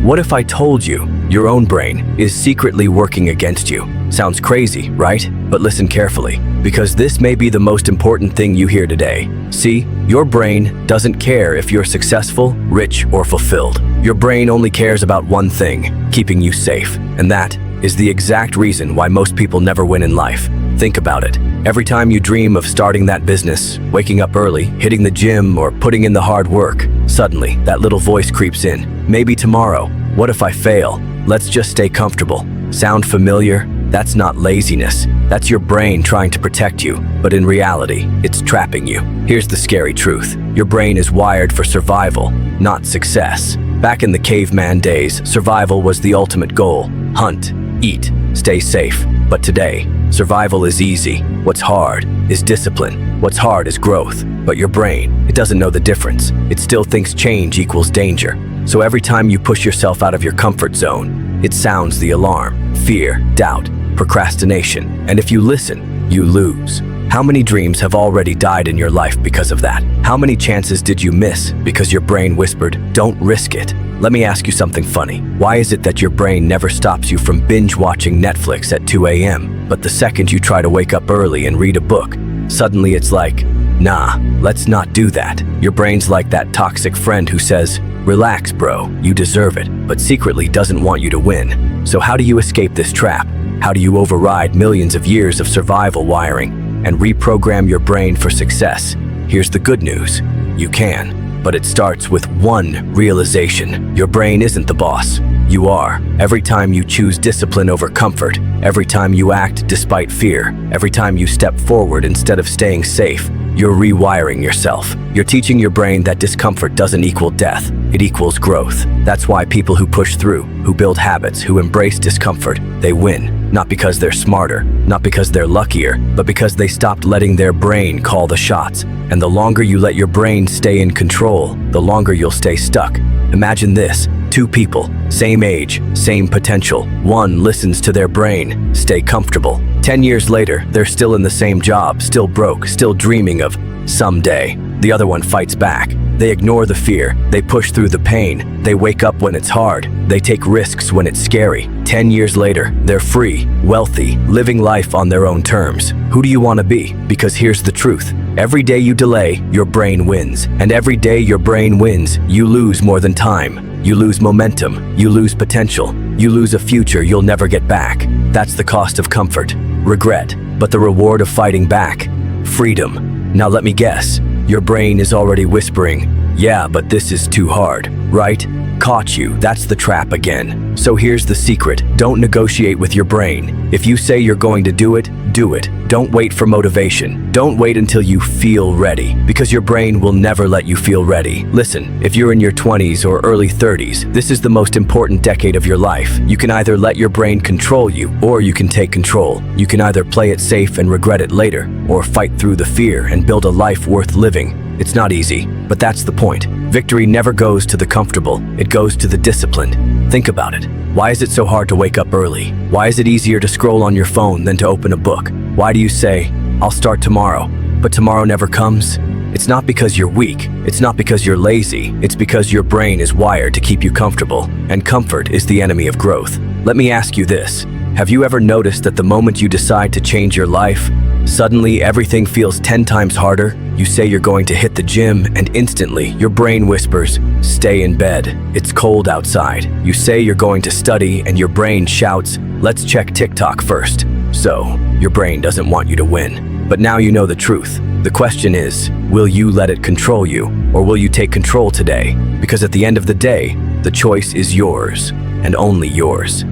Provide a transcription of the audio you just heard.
What if I told you your own brain is secretly working against you? Sounds crazy, right? But listen carefully, because this may be the most important thing you hear today. See, your brain doesn't care if you're successful, rich, or fulfilled. Your brain only cares about one thing, keeping you safe. And that is the exact reason why most people never win in life. Think about it. Every time you dream of starting that business, waking up early, hitting the gym, or putting in the hard work, suddenly that little voice creeps in. Maybe tomorrow. What if I fail? Let's just stay comfortable. Sound familiar? That's not laziness. That's your brain trying to protect you. But in reality, it's trapping you. Here's the scary truth. Your brain is wired for survival, not success. Back in the caveman days, survival was the ultimate goal. Hunt, eat, stay safe. But today, survival is easy. What's hard is discipline. What's hard is growth. But your brain, it doesn't know the difference. It still thinks change equals danger. So every time you push yourself out of your comfort zone, it sounds the alarm. Fear, doubt, procrastination. And if you listen, you lose. How many dreams have already died in your life because of that? How many chances did you miss because your brain whispered, "Don't risk it"? Let me ask you something funny. Why is it that your brain never stops you from binge watching Netflix at 2 a.m., but the second you try to wake up early and read a book, suddenly it's like, nah, let's not do that. Your brain's like that toxic friend who says, "Relax, bro, you deserve it," but secretly doesn't want you to win. So how do you escape this trap? How do you override millions of years of survival wiring and reprogram your brain for success? Here's the good news. You can. But it starts with one realization. Your brain isn't the boss. You are. Every time you choose discipline over comfort, every time you act despite fear, every time you step forward instead of staying safe, you're rewiring yourself. You're teaching your brain that discomfort doesn't equal death. It equals growth. That's why people who push through, who build habits, who embrace discomfort, they win. Not because they're smarter, not because they're luckier, but because they stopped letting their brain call the shots. And the longer you let your brain stay in control, the longer you'll stay stuck. Imagine this. Two people, same age, same potential. One listens to their brain, stay comfortable. 10 years later, they're still in the same job, still broke, still dreaming of someday. The other one fights back. They ignore the fear. They push through the pain. They wake up when it's hard. They take risks when it's scary. 10 years later, they're free, wealthy, living life on their own terms. Who do you want to be? Because here's the truth. Every day you delay, your brain wins. And every day your brain wins, you lose more than time. You lose momentum. You lose potential. You lose a future you'll never get back. That's the cost of comfort, regret, but the reward of fighting back, freedom. Now let me guess. Your brain is already whispering, "Yeah, but this is too hard," right? Caught you. That's the trap again. So here's the secret. Don't negotiate with your brain. If you say you're going to do it, do it. Don't wait for motivation. Don't wait until you feel ready, because your brain will never let you feel ready. Listen, if you're in your 20s or early 30s, this is the most important decade of your life. You can either let your brain control you, or you can take control. You can either play it safe and regret it later, or fight through the fear and build a life worth living. It's not easy, but that's the point. Victory never goes to the comfortable, it goes to the disciplined. Think about it. Why is it so hard to wake up early? Why is it easier to scroll on your phone than to open a book? Why do you say, "I'll start tomorrow," but tomorrow never comes? It's not because you're weak, it's not because you're lazy, it's because your brain is wired to keep you comfortable, and comfort is the enemy of growth. Let me ask you this. Have you ever noticed that the moment you decide to change your life, suddenly everything feels 10 times harder? You say you're going to hit the gym, and instantly your brain whispers, "Stay in bed. It's cold outside." You say you're going to study, and your brain shouts, "Let's check TikTok first." So, your brain doesn't want you to win. But now you know the truth. The question is, will you let it control you, or will you take control today? Because at the end of the day, the choice is yours, and only yours.